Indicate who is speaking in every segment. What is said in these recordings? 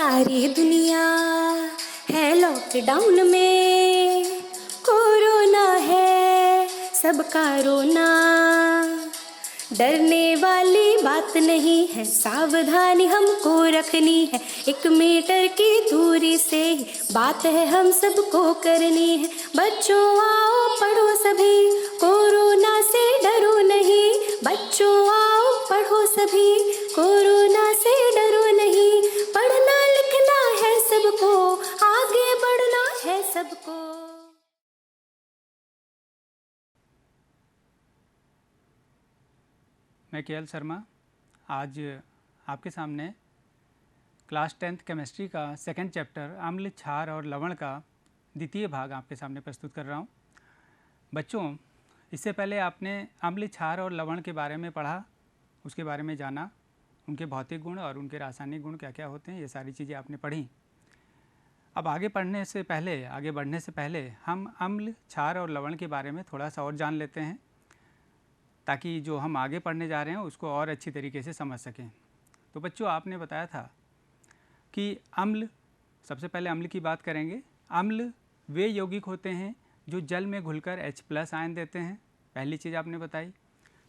Speaker 1: सारी दुनिया है लॉकडाउन में, कोरोना है सबका रोना। डरने वाली बात नहीं है, सावधानी हमको रखनी है। 1 मीटर की दूरी से ही बात है हम सबको करनी है। बच्चों आओ पढ़ो सभी, कोरोना से डरो नहीं। बच्चों आओ पढ़ो सभी, कोरोना से डरो नहीं। पढ़ना लिखना है सबको, आगे बढ़ना है सबको।
Speaker 2: मैं केएल शर्मा आज आपके सामने क्लास 10th केमिस्ट्री का सेकंड चैप्टर अम्ल, क्षार और लवण का द्वितीय भाग आपके सामने प्रस्तुत कर रहा हूँ। बच्चों, इससे पहले आपने अम्ल, क्षार और लवण के बारे में पढ़ा, उसके बारे में जाना, उनके भौतिक गुण और उनके रासायनिक गुण क्या क्या होते हैं, ये सारी चीज़ें आपने पढ़ी। अब आगे बढ़ने से पहले हम अम्ल, क्षार और लवण के बारे में थोड़ा सा और जान लेते हैं, ताकि जो हम आगे पढ़ने जा रहे हैं उसको और अच्छी तरीके से समझ सकें। तो बच्चों, आपने बताया था कि अम्ल, सबसे पहले अम्ल की बात करेंगे। अम्ल वे यौगिक होते हैं जो जल में घुलकर H+ आयन देते हैं, पहली चीज़ आपने बताई।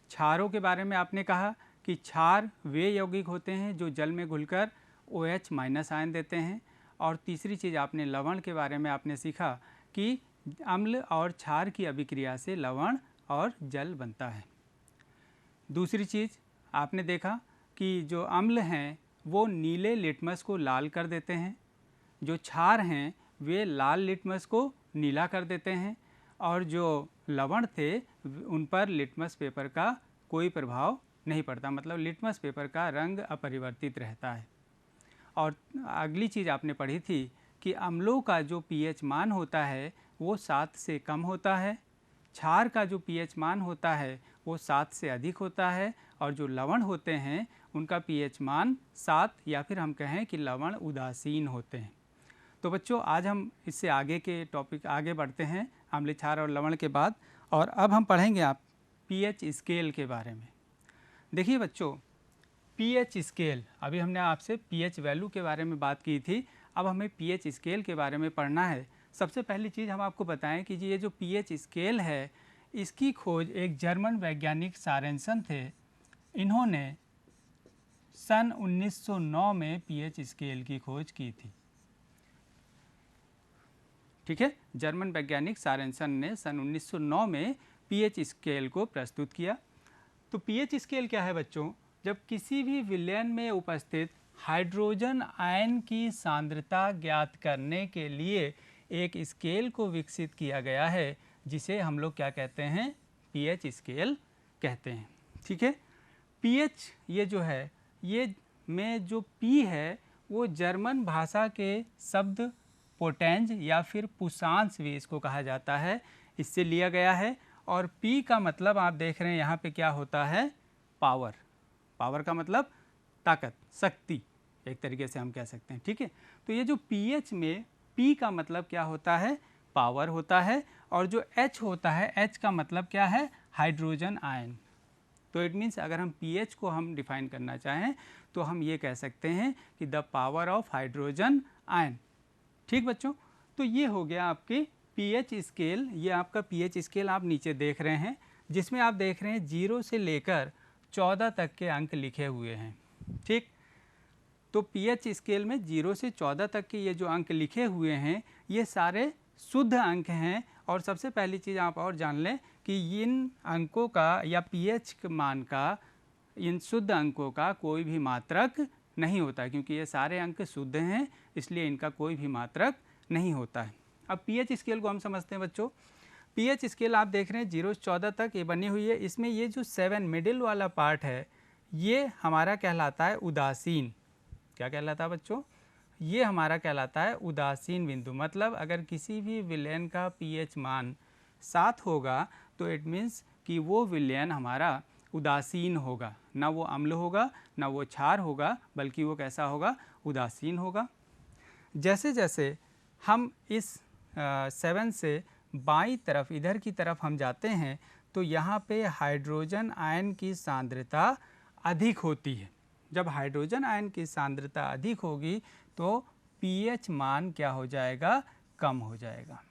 Speaker 2: क्षारों के बारे में आपने कहा कि क्षार वे यौगिक होते हैं जो जल में घुलकर OH- आयन देते हैं। और तीसरी चीज़ आपने लवण के बारे में आपने सीखा कि अम्ल और क्षार की अभिक्रिया से लवण और जल बनता है। दूसरी चीज़ आपने देखा कि जो अम्ल हैं वो नीले लिटमस को लाल कर देते हैं, जो क्षार हैं वे लाल लिटमस को नीला कर देते हैं, और जो लवण थे उन पर लिटमस पेपर का कोई प्रभाव नहीं पड़ता, मतलब लिटमस पेपर का रंग अपरिवर्तित रहता है। और अगली चीज़ आपने पढ़ी थी कि अम्लों का जो pH मान होता है वो 7 से कम होता है, क्षार का जो pH मान होता है वो 7 से अधिक होता है, और जो लवण होते हैं उनका pH मान 7 या फिर हम कहें कि लवण उदासीन होते हैं। तो बच्चों, आज हम इससे आगे के टॉपिक आगे बढ़ते हैं अम्ल, क्षार और लवण के बाद, और अब हम पढ़ेंगे आप pH स्केल के बारे में। देखिए बच्चों, pH स्केल, अभी हमने आपसे pH वैल्यू के बारे में बात की थी, अब हमें pH स्केल के बारे में पढ़ना है। सबसे पहली चीज़ हम आपको बताएं कि ये जो pH स्केल है इसकी खोज एक जर्मन वैज्ञानिक सारेंसन थे। इन्होंने सन 1909 में pH स्केल की खोज की थी। ठीक है, जर्मन वैज्ञानिक सारेंसन ने सन 1909 में pH स्केल को प्रस्तुत किया। तो pH स्केल क्या है बच्चों? जब किसी भी विलयन में उपस्थित हाइड्रोजन आयन की सांद्रता ज्ञात करने के लिए एक स्केल को विकसित किया गया है, जिसे हम लोग क्या कहते हैं? pH स्केल कहते हैं। ठीक है, pH ये जो है, ये में जो P है वो जर्मन भाषा के शब्द पोटेंज या फिर पुशांस भी इसको कहा जाता है, इससे लिया गया है। और P का मतलब आप देख रहे हैं यहाँ पे क्या होता है? पावर। पावर का मतलब ताकत, शक्ति, एक तरीके से हम कह सकते हैं। ठीक है, तो ये जो pH में P का मतलब क्या होता है? पावर होता है। और जो H होता है, H का मतलब क्या है? Hydrogen ion. तो इट मीन्स अगर हम pH को हम डिफाइन करना चाहें तो हम ये कह सकते हैं कि the power of hydrogen ion. ठीक बच्चों, तो ये हो गया आपके pH स्केल। ये आपका pH स्केल आप नीचे देख रहे हैं, जिसमें आप देख रहे हैं 0 से लेकर 14 तक के अंक लिखे हुए हैं। ठीक, तो pH स्केल में 0 से 14 तक के ये जो अंक लिखे हुए हैं ये सारे शुद्ध अंक हैं। और सबसे पहली चीज़ आप और जान लें कि इन अंकों का या pH मान का, इन शुद्ध अंकों का कोई भी मात्रक नहीं होता, क्योंकि ये सारे अंक शुद्ध हैं, इसलिए इनका कोई भी मात्रक नहीं होता है। अब pH स्केल को हम समझते हैं बच्चों। pH स्केल आप देख रहे हैं 0 से 14 तक ये बनी हुई है। इसमें ये जो 7 मिडिल वाला पार्ट है ये हमारा कहलाता है उदासीन। क्या कहलाता है बच्चों? ये हमारा कहलाता है उदासीन बिंदु। मतलब अगर किसी भी विलयन का pH मान 7 होगा तो इट मीन्स कि वो विलयन हमारा उदासीन होगा, ना वो अम्ल होगा ना वो क्षार होगा, बल्कि वो कैसा होगा? उदासीन होगा। जैसे जैसे हम इस 7 से बाईं तरफ, इधर की तरफ हम जाते हैं तो यहाँ पे हाइड्रोजन आयन की सांद्रता अधिक होती है। जब हाइड्रोजन आयन की सांद्रता अधिक होगी तो pH मान क्या हो जाएगा, कम हो जाएगा।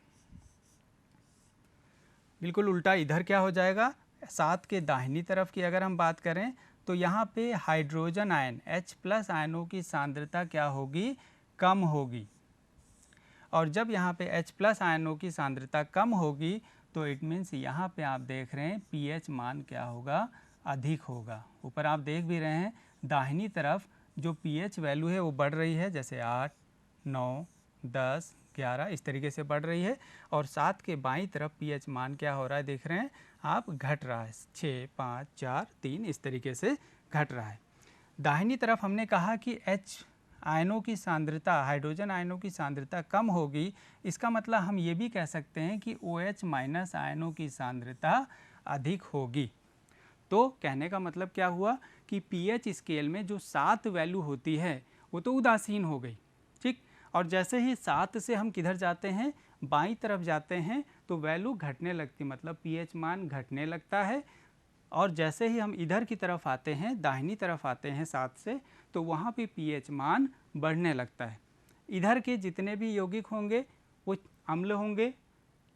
Speaker 2: बिल्कुल उल्टा इधर क्या हो जाएगा, 7 के दाहिनी तरफ की अगर हम बात करें तो यहाँ पे हाइड्रोजन आयन H+ आयनों की सांद्रता क्या होगी, कम होगी। और जब यहाँ पे H+ आयनों की सांद्रता कम होगी तो इट मीन्स यहाँ पे आप देख रहे हैं pH मान क्या होगा, अधिक होगा। ऊपर आप देख भी रहे हैं दाहिनी तरफ जो pH वैल्यू है वो बढ़ रही है, जैसे 8, 9, 10, 11 इस तरीके से बढ़ रही है। और 7 के बाईं तरफ pH मान क्या हो रहा है, देख रहे हैं आप, घट रहा है, 6, 5, 4, 3 इस तरीके से घट रहा है। दाहिनी तरफ हमने कहा कि H आयनों की सांद्रता, हाइड्रोजन आयनों की सांद्रता कम होगी, इसका मतलब हम ये भी कह सकते हैं कि OH- आयनों की सांद्रता अधिक होगी। तो कहने का मतलब क्या हुआ कि pH स्केल में जो 7 वैल्यू होती है वो तो उदासीन हो गई, ठीक। और जैसे ही 7 से हम किधर जाते हैं, बाईं तरफ जाते हैं, तो वैल्यू घटने लगती, मतलब pH मान घटने लगता है। और जैसे ही हम इधर की तरफ आते हैं, दाहिनी तरफ आते हैं 7 से, तो वहाँ पे pH मान बढ़ने लगता है। इधर के जितने भी यौगिक होंगे वो अम्ल होंगे,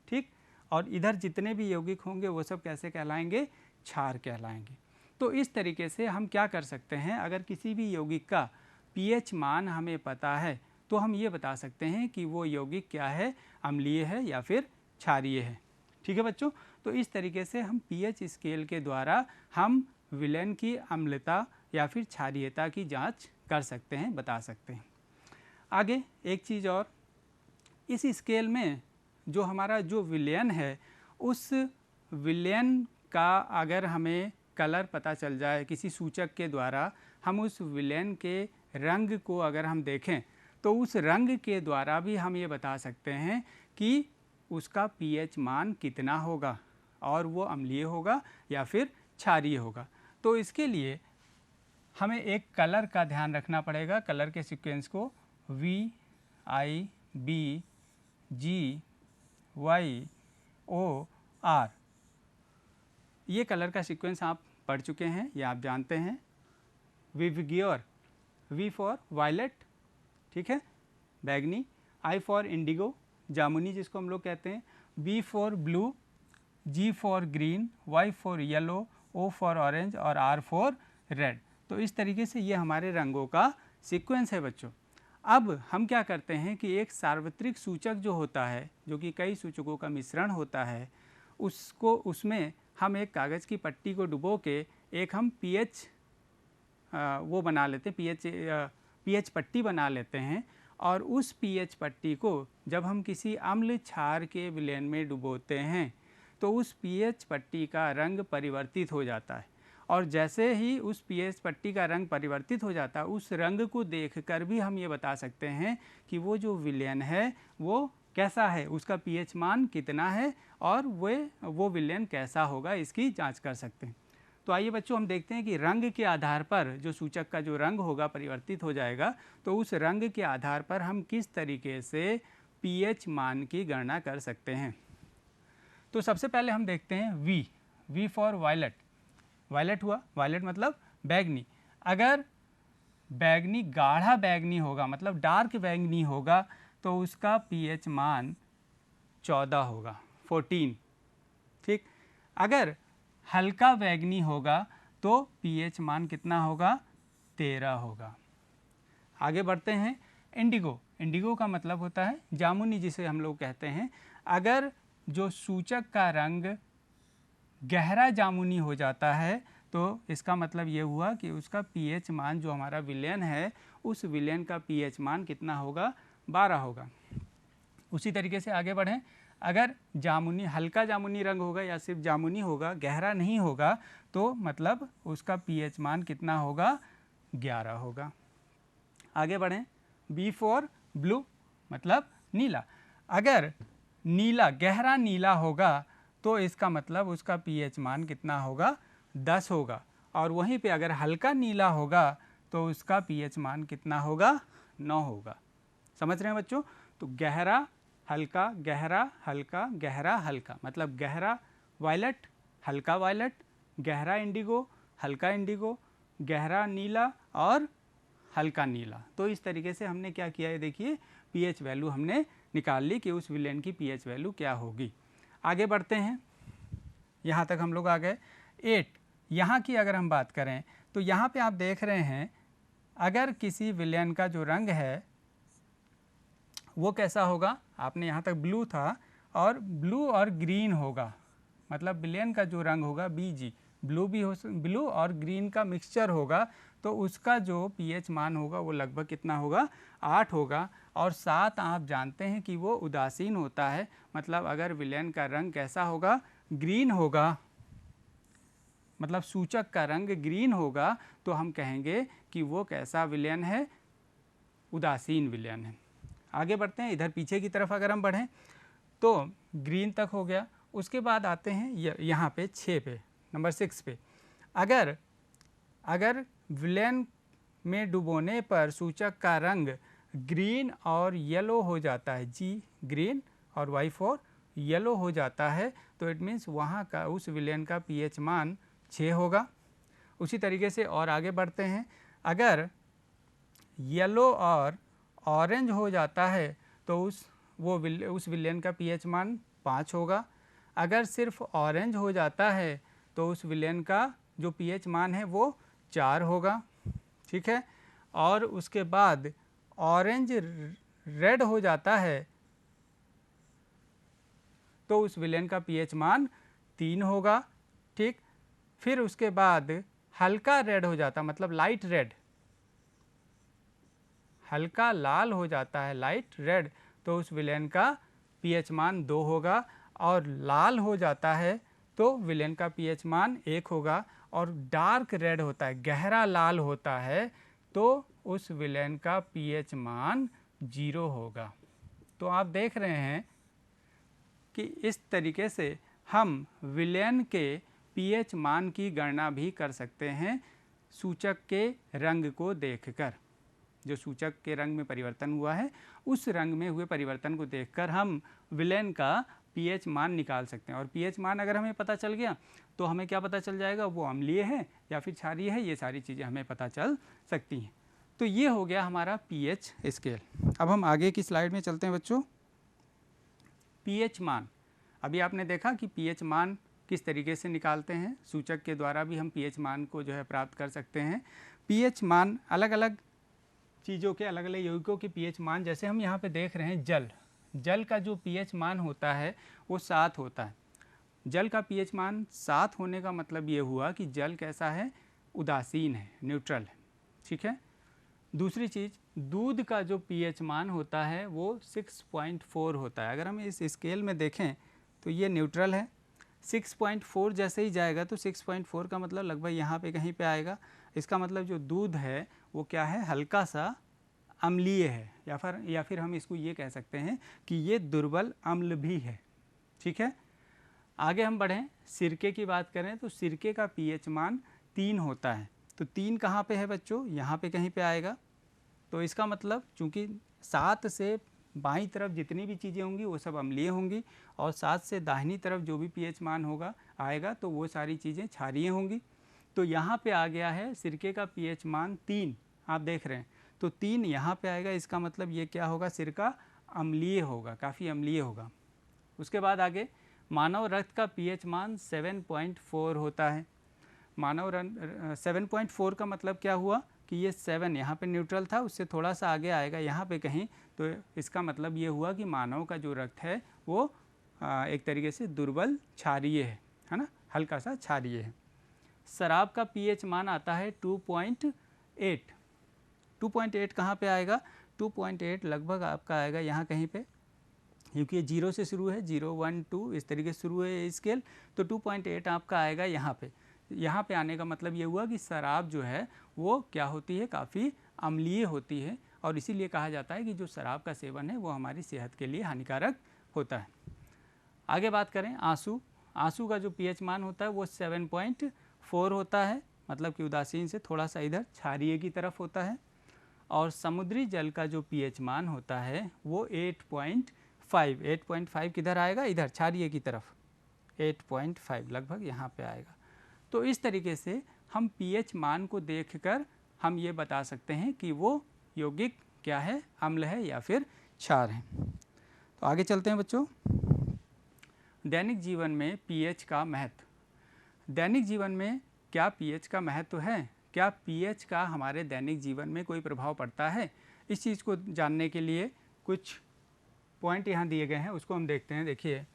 Speaker 2: ठीक। और इधर जितने भी यौगिक होंगे वो सब कैसे कहलाएंगे, क्षार कहलाएंगे। तो इस तरीके से हम क्या कर सकते हैं, अगर किसी भी यौगिक का pH मान हमें पता है तो हम ये बता सकते हैं कि वो यौगिक क्या है, अम्लीय है या फिर क्षारीय है, ठीक है बच्चों। तो इस तरीके से हम pH स्केल के द्वारा हम विलयन की अम्लता या फिर क्षारीयता की जांच कर सकते हैं, बता सकते हैं। आगे एक चीज़ और, इस स्केल में जो हमारा जो विलयन है, उस विलयन का अगर हमें कलर पता चल जाए किसी सूचक के द्वारा, हम उस विलयन के रंग को अगर हम देखें तो उस रंग के द्वारा भी हम ये बता सकते हैं कि उसका pH मान कितना होगा और वो अम्लीय होगा या फिर क्षारीय होगा। तो इसके लिए हमें एक कलर का ध्यान रखना पड़ेगा, कलर के सीक्वेंस को VIBGYOR, ये कलर का सीक्वेंस आप पढ़ चुके हैं, ये आप जानते हैं। विवग्योर, V फॉर वायलेट, ठीक है, बैगनी, I फॉर इंडिगो, जामुनी जिसको हम लोग कहते हैं, B for blue, G for green, Y for yellow, O for orange और R फॉर रेड। तो इस तरीके से ये हमारे रंगों का सीक्वेंस है बच्चों। अब हम क्या करते हैं कि एक सार्वत्रिक सूचक जो होता है, जो कि कई सूचकों का मिश्रण होता है, उसको, उसमें हम एक कागज़ की पट्टी को डुबो के एक हम pH वो बना लेते हैं, pH पट्टी बना लेते हैं। और उस pH पट्टी को जब हम किसी अम्ल क्षार के विलयन में डुबोते हैं तो उस pH पट्टी का रंग परिवर्तित हो जाता है। और जैसे ही उस pH पट्टी का रंग परिवर्तित हो जाता है, उस रंग को देखकर भी हम ये बता सकते हैं कि वो जो विलयन है वो कैसा है, उसका pH मान कितना है और वो विलयन कैसा होगा, इसकी जांच कर सकते हैं। तो आइए बच्चों हम देखते हैं कि रंग के आधार पर जो सूचक का जो रंग होगा परिवर्तित हो जाएगा, तो उस रंग के आधार पर हम किस तरीके से pH मान की गणना कर सकते हैं। तो सबसे पहले हम देखते हैं V फॉर वायलेट। वायलेट हुआ, वायलेट मतलब बैगनी। अगर बैगनी गाढ़ा बैगनी होगा, मतलब डार्क बैगनी होगा, तो उसका pH मान 14 होगा, 14, ठीक। अगर हल्का बैगनी होगा तो pH मान कितना होगा, 13 होगा। आगे बढ़ते हैं, इंडिगो। इंडिगो का मतलब होता है जामुनी, जिसे हम लोग कहते हैं। अगर जो सूचक का रंग गहरा जामुनी हो जाता है तो इसका मतलब ये हुआ कि उसका pH मान, जो हमारा विलयन है, उस विलयन का pH मान कितना होगा, 12 होगा। उसी तरीके से आगे बढ़ें, अगर जामुनी, हल्का जामुनी रंग होगा या सिर्फ जामुनी होगा, गहरा नहीं होगा, तो मतलब उसका pH मान कितना होगा, 11 होगा। आगे बढ़ें, B फॉर ब्लू मतलब नीला। अगर नीला, गहरा नीला होगा तो इसका मतलब उसका pH मान कितना होगा, 10 होगा। और वहीं पे अगर हल्का नीला होगा तो उसका pH मान कितना होगा, 9 होगा। समझ रहे हैं बच्चों। तो गहरा, हल्का, गहरा, हल्का, गहरा, हल्का, मतलब गहरा वायलेट, हल्का वायलेट, गहरा इंडिगो, हल्का इंडिगो, गहरा नीला और हल्का नीला। तो इस तरीके से हमने क्या किया है, देखिए पीएच वैल्यू हमने निकाल ली कि उस विलेन की पीएच वैल्यू क्या होगी। आगे बढ़ते हैं, यहाँ तक हम लोग आ गए। 8 यहाँ की अगर हम बात करें तो यहाँ पे आप देख रहे हैं अगर किसी विलेन का जो रंग है वो कैसा होगा, आपने यहाँ तक ब्लू था और ब्लू और ग्रीन होगा, मतलब विलेन का जो रंग होगा BG, ब्लू भी हो, ब्लू और ग्रीन का मिक्सचर होगा, तो उसका जो पीएच मान होगा वो लगभग कितना होगा, 8 होगा। और 7 आप जानते हैं कि वो उदासीन होता है, मतलब अगर विलेन का रंग कैसा होगा, ग्रीन होगा, मतलब सूचक का रंग ग्रीन होगा, तो हम कहेंगे कि वो कैसा विलेन है, उदासीन विलेन है। आगे बढ़ते हैं, इधर पीछे की तरफ अगर हम बढ़ें तो ग्रीन तक हो गया। उसके बाद आते हैं यहाँ पे 6 पे, नंबर 6 पे, अगर विलेन में डुबोने पर सूचक का रंग ग्रीन और येलो हो जाता है, G ग्रीन और Y फॉर येलो हो जाता है, तो इट मीन्स वहाँ का उस विलेन का पीएच मान 6 होगा। उसी तरीके से और आगे बढ़ते हैं, अगर येलो और ऑरेंज हो जाता है तो उस विलेन का पीएच मान 5 होगा। अगर सिर्फ ऑरेंज हो जाता है तो उस विलेन का जो पीएच मान है वो 4 होगा, ठीक है। और उसके बाद ऑरेंज रेड हो जाता है तो उस विलेन का पीएच मान 3 होगा, ठीक। फिर उसके बाद हल्का रेड हो जाता, मतलब लाइट रेड, हल्का लाल हो जाता है, लाइट रेड, तो उस विलेन का पीएच मान 2 होगा। और लाल हो जाता है तो विलेन का पीएच मान 1 होगा। और डार्क रेड होता है, गहरा लाल होता है, तो उस विलेन का पीएच मान 0 होगा। तो आप देख रहे हैं कि इस तरीके से हम विलेन के पीएच मान की गणना भी कर सकते हैं सूचक के रंग को देखकर। जो सूचक के रंग में परिवर्तन हुआ है, उस रंग में हुए परिवर्तन को देखकर हम विलेन का पीएच मान निकाल सकते हैं। और पीएच मान अगर हमें पता चल गया तो हमें क्या पता चल जाएगा, वो अम्लीय है या फिर क्षारीय है, ये सारी चीज़ें हमें पता चल सकती हैं। तो ये हो गया हमारा पीएच स्केल। अब हम आगे की स्लाइड में चलते हैं बच्चों। पीएच मान, अभी आपने देखा कि पीएच मान किस तरीके से निकालते हैं, सूचक के द्वारा भी हम पीएच मान को जो है प्राप्त कर सकते हैं। पीएच मान अलग अलग चीज़ों के, अलग अलग यौगिकों के पीएच मान, जैसे हम यहाँ पे देख रहे हैं जल का जो पीएच मान होता है वो 7 होता है। जल का पीएच मान 7 होने का मतलब ये हुआ कि जल कैसा है, उदासीन है, न्यूट्रल है, ठीक है। दूसरी चीज़, दूध का जो पीएच मान होता है वो 6.4 होता है। अगर हम इस स्केल में देखें तो ये न्यूट्रल है, 6.4 जैसे ही जाएगा तो 6.4 का मतलब लगभग यहाँ पे कहीं पे आएगा। इसका मतलब जो दूध है वो क्या है, हल्का सा अम्लीय है, या फिर हम इसको ये कह सकते हैं कि ये दुर्बल अम्ल भी है, ठीक है। आगे हम बढ़ें, सिरके की बात करें तो सिरके का पीएच मान 3 होता है। तो 3 कहाँ पे है बच्चों, यहाँ पे कहीं पे आएगा। तो इसका मतलब चूँकि 7 से बाईं तरफ जितनी भी चीज़ें होंगी वो सब अम्लीय होंगी, और 7 से दाहिनी तरफ जो भी पीएच मान होगा आएगा तो वो सारी चीज़ें क्षारीय होंगी। तो यहाँ पे आ गया है सिरके का पीएच मान 3, आप देख रहे हैं, तो 3 यहाँ पे आएगा। इसका मतलब ये क्या होगा, सिरका अम्लीय होगा, काफ़ी अम्लीय होगा। उसके बाद आगे मानव रक्त का पीएच मान 7.4 होता है। मानव 7.4 का मतलब क्या हुआ कि ये 7 यहाँ पे न्यूट्रल था, उससे थोड़ा सा आगे आएगा यहाँ पे कहीं, तो इसका मतलब ये हुआ कि मानव का जो रक्त है वो एक तरीके से दुर्बल क्षारीय है ना, हल्का सा क्षारीय है। शराब का पीएच मान आता है 2.8। 2.8 कहाँ पे आएगा, 2.8 लगभग आपका आएगा यहाँ कहीं पे, क्योंकि ये 0 से शुरू है, 0 1 2 इस तरीके से शुरू है ये स्केल, तो 2.8 आपका आएगा यहाँ पे। यहाँ पे आने का मतलब ये हुआ कि शराब जो है वो क्या होती है, काफ़ी अम्लीय होती है, और इसीलिए कहा जाता है कि जो शराब का सेवन है वो हमारी सेहत के लिए हानिकारक होता है। आगे बात करें आंसू, आंसू का जो पीएच मान होता है वो 7.4 होता है, मतलब कि उदासीन से थोड़ा सा इधर क्षारीय की तरफ होता है। और समुद्री जल का जो पीएच मान होता है वो 8.5। 8.5 किधर आएगा, इधर क्षारीय की तरफ, 8.5 लगभग यहाँ पे आएगा। तो इस तरीके से हम पीएच मान को देखकर हम ये बता सकते हैं कि वो यौगिक क्या है, अम्ल है या फिर क्षार है। तो आगे चलते हैं बच्चों। दैनिक जीवन में पीएच का महत्व। दैनिक जीवन में क्या पीएच का महत्व है? क्या पीएच का हमारे दैनिक जीवन में कोई प्रभाव पड़ता है? इस चीज़ को जानने के लिए कुछ पॉइंट यहाँ दिए गए हैं, उसको हम देखते हैं। देखिए,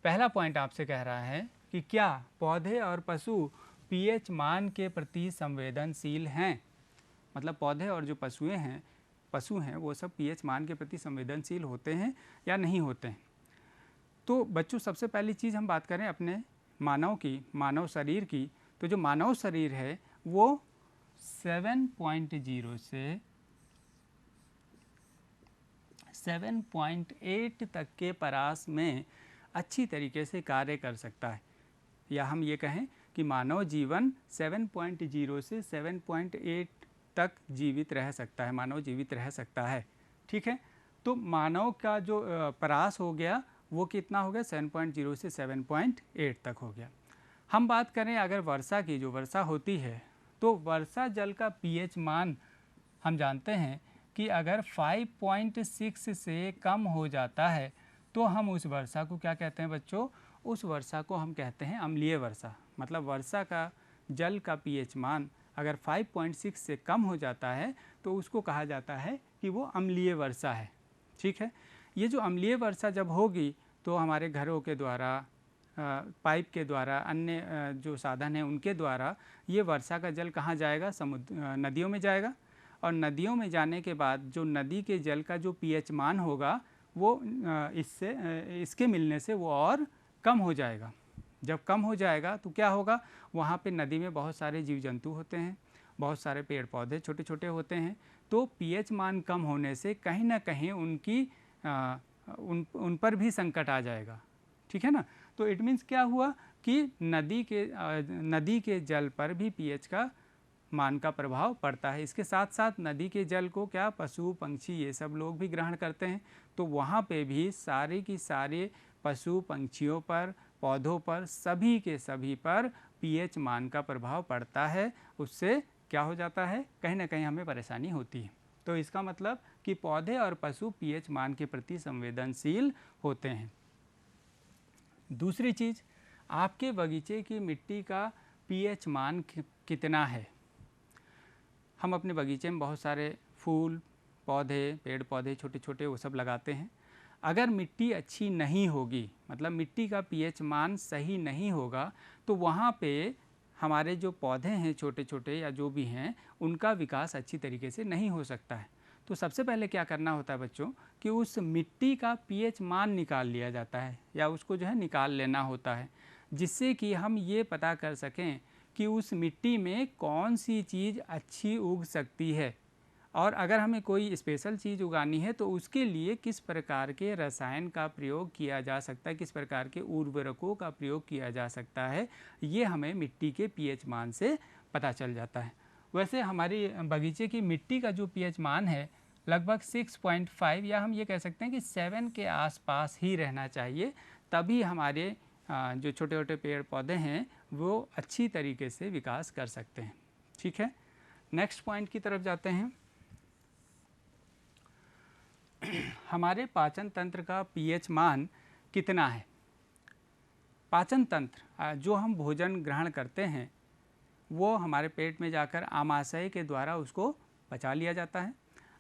Speaker 2: पहला पॉइंट आपसे कह रहा है कि क्या पौधे और पशु पीएच मान के प्रति संवेदनशील हैं? मतलब पौधे और जो पशु हैं वो सब पीएच मान के प्रति संवेदनशील होते हैं या नहीं होते हैं? तो बच्चों, सबसे पहली चीज़ हम बात करें अपने मानव शरीर की, तो जो मानव शरीर है वो 7.0 से 7.8 तक के परास में अच्छी तरीके से कार्य कर सकता है, या हम ये कहें कि मानव जीवन 7.0 से 7.8 तक जीवित रह सकता है, मानव जीवित रह सकता है। ठीक है, तो मानव का जो परास हो गया वो कितना हो गया? 7.0 से 7.8 तक हो गया। हम बात करें अगर वर्षा की, जो वर्षा होती है, तो वर्षा जल का पीएच मान हम जानते हैं कि अगर 5.6 से कम हो जाता है तो हम उस वर्षा को क्या कहते हैं बच्चों? उस वर्षा को हम कहते हैं अम्लीय वर्षा। मतलब वर्षा का जल का पीएच मान अगर 5.6 से कम हो जाता है तो उसको कहा जाता है कि वो अम्लीय वर्षा है। ठीक है, ये जो अम्लीय वर्षा जब होगी तो हमारे घरों के द्वारा, पाइप के द्वारा, अन्य जो साधन हैं उनके द्वारा ये वर्षा का जल कहाँ जाएगा? नदियों में जाएगा। और नदियों में जाने के बाद जो नदी के जल का जो पीएच मान होगा वो इसके मिलने से वो और कम हो जाएगा। जब कम हो जाएगा तो क्या होगा? वहाँ पे नदी में बहुत सारे जीव जंतु होते हैं, बहुत सारे पेड़ पौधे छोटे छोटे होते हैं, तो पीएच मान कम होने से कहीं ना कहीं उन पर भी संकट आ जाएगा। ठीक है ना? तो इट मीन्स क्या हुआ कि नदी के जल पर भी पीएच का मान का प्रभाव पड़ता है। इसके साथ साथ नदी के जल को क्या पशु पंछी ये सब लोग भी ग्रहण करते हैं, तो वहाँ पे भी सारे की सारे पशु पंछियों पर, पौधों पर, सभी के सभी पर पीएच मान का प्रभाव पड़ता है। उससे क्या हो जाता है? कहीं ना कहीं हमें परेशानी होती है। तो इसका मतलब कि पौधे और पशु पीएच मान के प्रति संवेदनशील होते हैं। दूसरी चीज़, आपके बगीचे की मिट्टी का पीएच मान कितना है? हम अपने बगीचे में बहुत सारे फूल पौधे, पेड़ पौधे छोटे छोटे वो सब लगाते हैं। अगर मिट्टी अच्छी नहीं होगी, मतलब मिट्टी का पीएच मान सही नहीं होगा, तो वहाँ पे हमारे जो पौधे हैं छोटे छोटे या जो भी हैं उनका विकास अच्छी तरीके से नहीं हो सकता है। तो सबसे पहले क्या करना होता है बच्चों कि उस मिट्टी का पीएच मान निकाल लिया जाता है, या उसको जो है निकाल लेना होता है, जिससे कि हम ये पता कर सकें कि उस मिट्टी में कौन सी चीज़ अच्छी उग सकती है, और अगर हमें कोई स्पेशल चीज़ उगानी है तो उसके लिए किस प्रकार के रसायन का प्रयोग किया जा सकता है, किस प्रकार के उर्वरकों का प्रयोग किया जा सकता है, ये हमें मिट्टी के पीएच मान से पता चल जाता है। वैसे हमारी बगीचे की मिट्टी का जो पीएच मान है लगभग 6.5 या हम ये कह सकते हैं कि 7 के आसपास ही रहना चाहिए, तभी हमारे जो छोटे छोटे पेड़ पौधे हैं वो अच्छी तरीके से विकास कर सकते हैं। ठीक है, नेक्स्ट पॉइंट की तरफ जाते हैं। हमारे पाचन तंत्र का पीएच मान कितना है? पाचन तंत्र, जो हम भोजन ग्रहण करते हैं वो हमारे पेट में जाकर आमाशय के द्वारा उसको पचा लिया जाता है।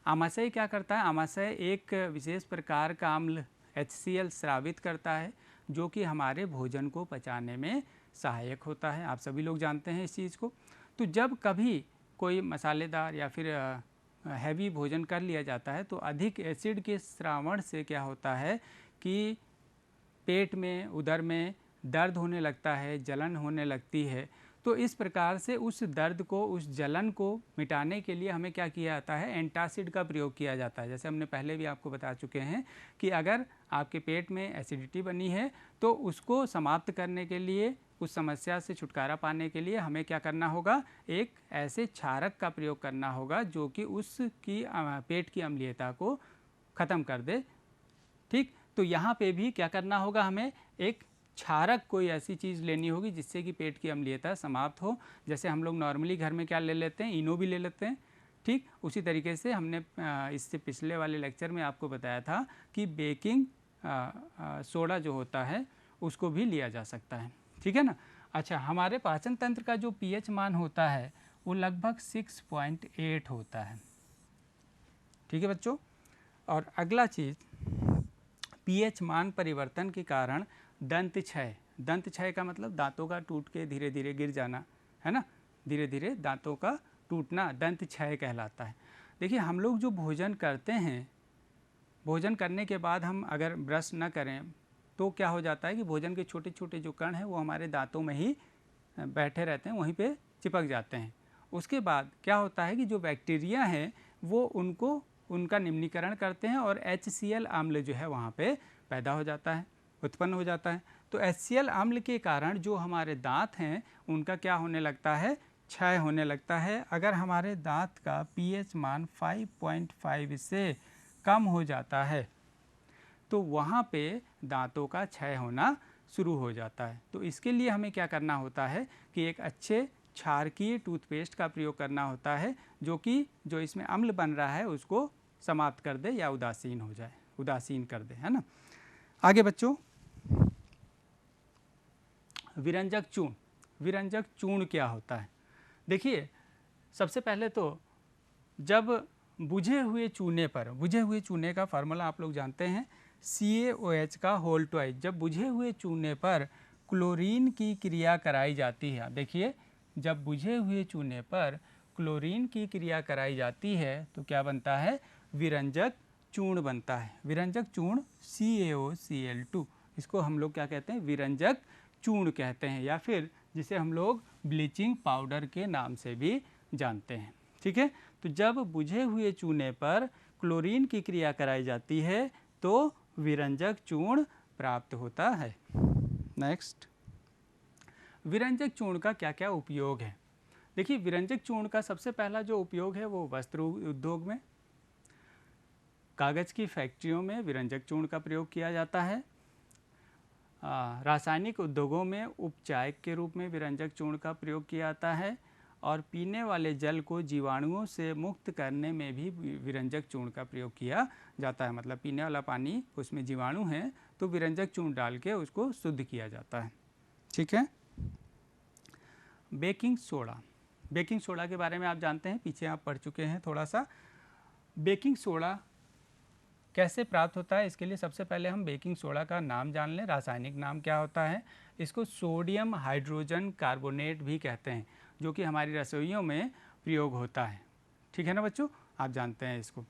Speaker 2: आमाशय क्या करता है? आमाशय एक विशेष प्रकार का अम्ल HCl स्रावित करता है, जो कि हमारे भोजन को पचाने में सहायक होता है। आप सभी लोग जानते हैं इस चीज़ को। तो जब कभी कोई मसालेदार या फिर हैवी भोजन कर लिया जाता है तो अधिक एसिड के स्रावण से क्या होता है कि पेट में, उदर में दर्द होने लगता है, जलन होने लगती है। तो इस प्रकार से उस दर्द को, उस जलन को मिटाने के लिए हमें क्या किया जाता है? एंटासिड का प्रयोग किया जाता है। जैसे हमने पहले भी आपको बता चुके हैं कि अगर आपके पेट में एसिडिटी बनी है तो उसको समाप्त करने के लिए, उस समस्या से छुटकारा पाने के लिए हमें क्या करना होगा? एक ऐसे क्षारक का प्रयोग करना होगा जो कि उसकी पेट की अम्लीयता को ख़त्म कर दे। ठीक, तो यहाँ पे भी क्या करना होगा? हमें एक क्षारक, कोई ऐसी चीज़ लेनी होगी जिससे कि पेट की अम्लीयता समाप्त हो। जैसे हम लोग नॉर्मली घर में क्या ले लेते हैं? इनो भी ले लेते हैं। ठीक उसी तरीके से हमने इससे पिछले वाले लेक्चर में आपको बताया था कि बेकिंग सोडा जो होता है उसको भी लिया जा सकता है, ठीक है ना। अच्छा, हमारे पाचन तंत्र का जो पीएच मान होता है वो लगभग 6.8 होता है, ठीक है बच्चों। और अगला चीज़, पीएच मान परिवर्तन के कारण दंत क्षय का मतलब दांतों का टूट के धीरे धीरे गिर जाना, है ना, धीरे धीरे दांतों का टूटना दंत क्षय कहलाता है। देखिए, हम लोग जो भोजन करते हैं, भोजन करने के बाद हम अगर ब्रश न करें तो क्या हो जाता है कि भोजन के छोटे छोटे जो कण हैं वो हमारे दांतों में ही बैठे रहते हैं, वहीं पे चिपक जाते हैं। उसके बाद क्या होता है कि जो बैक्टीरिया हैं वो उनका निम्नीकरण करते हैं और HCl अम्ल जो है वहाँ पे पैदा हो जाता है, उत्पन्न हो जाता है। तो HCl अम्ल के कारण जो हमारे दांत हैं उनका क्या होने लगता है, क्षय होने लगता है। अगर हमारे दांत का पीएच मान 5.5 से कम हो जाता है तो वहाँ पे दांतों का क्षय होना शुरू हो जाता है। तो इसके लिए हमें क्या करना होता है कि एक अच्छे क्षारकीय टूथपेस्ट का प्रयोग करना होता है जो इसमें अम्ल बन रहा है उसको समाप्त कर दे या उदासीन कर दे, है ना। आगे बच्चों, विरंजक चूर्ण क्या होता है। देखिए, सबसे पहले तो जब बुझे हुए चूने का फार्मूला आप लोग जानते हैं, CaOH का होल ट्वाइस। जब बुझे हुए चूने पर क्लोरीन की क्रिया कराई जाती है, देखिए जब बुझे हुए चूने पर क्लोरीन की क्रिया कराई जाती है तो क्या बनता है, विरंजक चूर्ण बनता है। विरंजक चूर्ण CaOCl2, इसको हम लोग क्या कहते हैं, विरंजक चूर्ण कहते हैं, या फिर जिसे हम लोग ब्लीचिंग पाउडर के नाम से भी जानते हैं, ठीक है। तो जब बुझे हुए चूने पर क्लोरीन की क्रिया कराई जाती है तो विरंजक चूर्ण प्राप्त होता है। नेक्स्ट, विरंजक चूर्ण का क्या क्या उपयोग है। देखिए, विरंजक चूर्ण का सबसे पहला जो उपयोग है वो वस्त्र उद्योग में, कागज़ की फैक्ट्रियों में विरंजक चूर्ण का प्रयोग किया जाता है। रासायनिक उद्योगों में उपचायक के रूप में विरंजक चूर्ण का प्रयोग किया जाता है और पीने वाले जल को जीवाणुओं से मुक्त करने में भी विरंजक चूर्ण का प्रयोग किया जाता है। मतलब पीने वाला पानी उसमें जीवाणु हैं तो विरंजक चूर्ण डाल के उसको शुद्ध किया जाता है, ठीक है। बेकिंग सोडा के बारे में आप जानते हैं, पीछे आप पढ़ चुके हैं थोड़ा सा। बेकिंग सोडा कैसे प्राप्त होता है, इसके लिए सबसे पहले हम बेकिंग सोडा का नाम जान लें। रासायनिक नाम क्या होता है, इसको सोडियम हाइड्रोजन कार्बोनेट भी कहते हैं, जो कि हमारी रसोइयों में प्रयोग होता है, ठीक है ना बच्चों, आप जानते हैं इसको।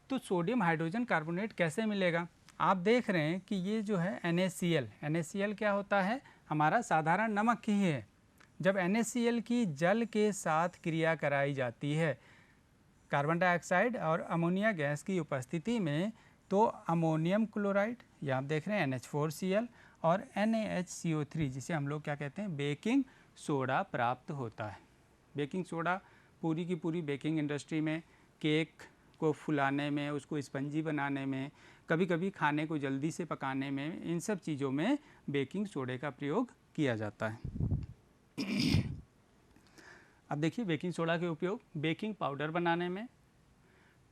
Speaker 2: तो सोडियम हाइड्रोजन कार्बोनेट कैसे मिलेगा, आप देख रहे हैं कि ये जो है NaCl क्या होता है, हमारा साधारण नमक ही है। जब NaCl की जल के साथ क्रिया कराई जाती है कार्बन डाइऑक्साइड और अमोनिया गैस की उपस्थिति में, तो अमोनियम क्लोराइड, ये आप देख रहे हैं NH4Cl, और NaHCO3 जिसे हम लोग क्या कहते हैं, बेकिंग सोडा प्राप्त होता है। बेकिंग सोडा पूरी की पूरी बेकिंग इंडस्ट्री में, केक को फुलाने में, उसको स्पंजी बनाने में, कभी कभी खाने को जल्दी से पकाने में, इन सब चीज़ों में बेकिंग सोडे का प्रयोग किया जाता है। अब देखिए, बेकिंग सोडा के उपयोग बेकिंग पाउडर बनाने में,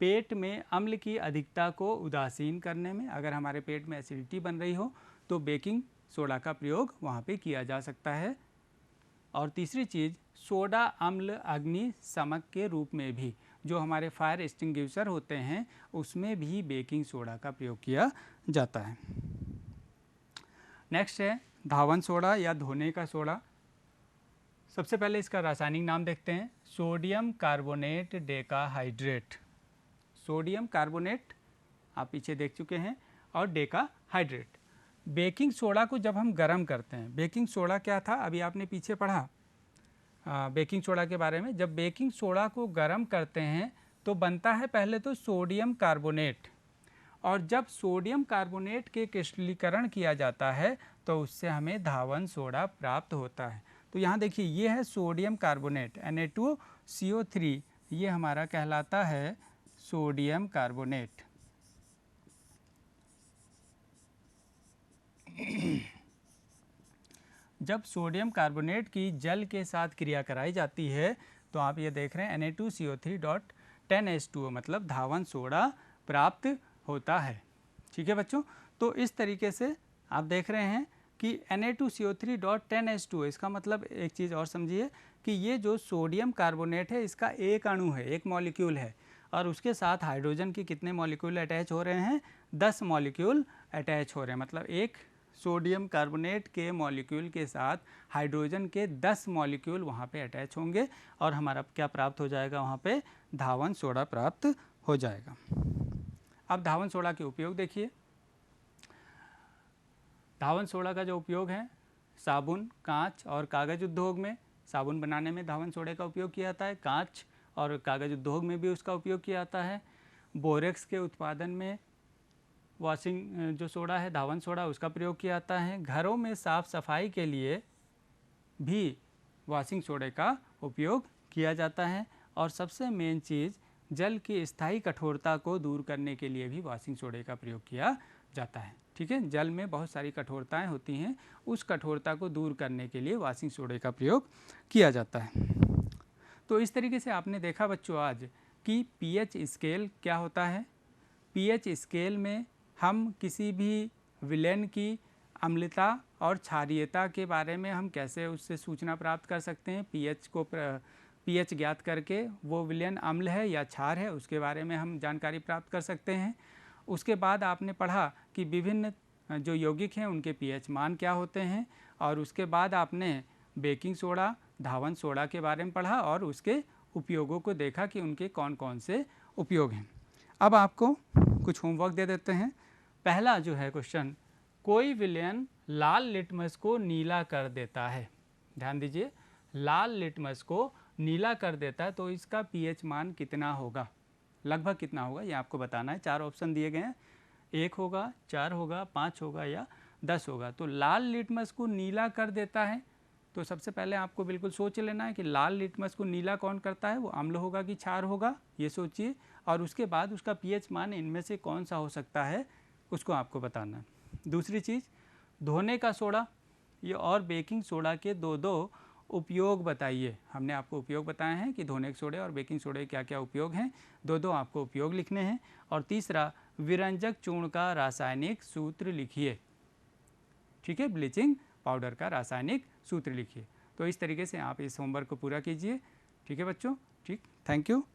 Speaker 2: पेट में अम्ल की अधिकता को उदासीन करने में, अगर हमारे पेट में एसिडिटी बन रही हो तो बेकिंग सोडा का प्रयोग वहाँ पे किया जा सकता है। और तीसरी चीज़, सोडा अम्ल अग्निशमक के रूप में भी, जो हमारे फायर एक्सटिंग्विशर होते हैं उसमें भी बेकिंग सोडा का प्रयोग किया जाता है। नेक्स्ट है धावन सोडा या धोने का सोडा। सबसे पहले इसका रासायनिक नाम देखते हैं, sodium carbonate decahydrate. Sodium carbonate आप पीछे देख चुके हैं, और डेकाहाइड्रेट। बेकिंग सोडा को जब हम गर्म करते हैं, बेकिंग सोडा क्या था अभी आपने पीछे पढ़ा बेकिंग सोडा के बारे में। जब बेकिंग सोडा को गर्म करते हैं तो बनता है पहले तो सोडियम कार्बोनेट, और जब सोडियम कार्बोनेट के क्रिस्टलीकरण किया जाता है तो उससे हमें धावन सोडा प्राप्त होता है। तो यहाँ देखिए, ये है सोडियम कार्बोनेट Na2CO3, ये हमारा कहलाता है सोडियम कार्बोनेट। जब सोडियम कार्बोनेट की जल के साथ क्रिया कराई जाती है तो आप ये देख रहे हैं Na2CO3.10H2O मतलब धावन सोडा प्राप्त होता है। ठीक है बच्चों, तो इस तरीके से आप देख रहे हैं कि Na2CO3.10H2O इसका मतलब एक चीज़ और समझिए कि ये जो सोडियम कार्बोनेट है इसका एक अणु है, एक मॉलिक्यूल है, और उसके साथ हाइड्रोजन के कितने मॉलिक्यूल अटैच हो रहे हैं, 10 मॉलिक्यूल अटैच हो रहे हैं। मतलब एक सोडियम कार्बोनेट के मॉलिक्यूल के साथ हाइड्रोजन के 10 मॉलिक्यूल वहाँ पे अटैच होंगे और हमारा क्या प्राप्त हो जाएगा, वहाँ पे धावन सोडा प्राप्त हो जाएगा। अब धावन सोडा के उपयोग देखिए। धावन सोडा का जो उपयोग है साबुन, कांच और कागज़ उद्योग में, साबुन बनाने में धावन सोडे का उपयोग किया जाता है, कांच और कागज़ उद्योग में भी उसका उपयोग किया जाता है। बोरेक्स के उत्पादन में वॉशिंग जो सोडा है धावन सोडा उसका प्रयोग किया जाता है। घरों में साफ़ सफाई के लिए भी वॉशिंग सोडे का उपयोग किया जाता है। और सबसे मेन चीज़, जल की स्थायी कठोरता को दूर करने के लिए भी वॉशिंग सोडे का प्रयोग किया जाता है। ठीक है, जल में बहुत सारी कठोरताएं होती हैं, उस कठोरता को दूर करने के लिए वॉशिंग सोडे का प्रयोग किया जाता है। तो इस तरीके से आपने देखा बच्चों आज कि पीएच स्केल क्या होता है। पीएच स्केल में हम किसी भी विलेन की अम्लता और क्षारीयता के बारे में हम कैसे उससे सूचना प्राप्त कर सकते हैं। पीएच ज्ञात करके वो विलेन अम्ल है या क्षार है उसके बारे में हम जानकारी प्राप्त कर सकते हैं। उसके बाद आपने पढ़ा कि विभिन्न जो यौगिक हैं उनके पीएच मान क्या होते हैं, और उसके बाद आपने बेकिंग सोडा, धावन सोडा के बारे में पढ़ा और उसके उपयोगों को देखा कि उनके कौन कौन से उपयोग हैं। अब आपको कुछ होमवर्क दे देते हैं। पहला जो है क्वेश्चन, कोई विलयन लाल लिटमस को नीला कर देता है। ध्यान दीजिए, लाल लिटमस को नीला कर देता है तो इसका पीएच मान कितना होगा, लगभग कितना होगा, ये आपको बताना है। 4 ऑप्शन दिए गए हैं, 1 होगा, 4 होगा, 5 होगा या 10 होगा। तो लाल लिटमस को नीला कर देता है तो सबसे पहले आपको बिल्कुल सोच लेना है कि लाल लिटमस को नीला कौन करता है, वो अम्ल होगा कि क्षार होगा, ये सोचिए। और उसके बाद उसका पीएच मान इनमें से कौन सा हो सकता है उसको आपको बताना है। दूसरी चीज़, धोने का सोडा ये और बेकिंग सोडा के दो उपयोग बताइए। हमने आपको उपयोग बताए हैं कि धोने के सोडे और बेकिंग सोडे के क्या क्या उपयोग हैं, दो आपको उपयोग लिखने हैं। और तीसरा, विरंजक चूर्ण का रासायनिक सूत्र लिखिए। ठीक है, ब्लीचिंग पाउडर का रासायनिक सूत्र लिखिए। तो इस तरीके से आप इस होमवर्क को पूरा कीजिए। ठीक है बच्चों, ठीक, थैंक यू।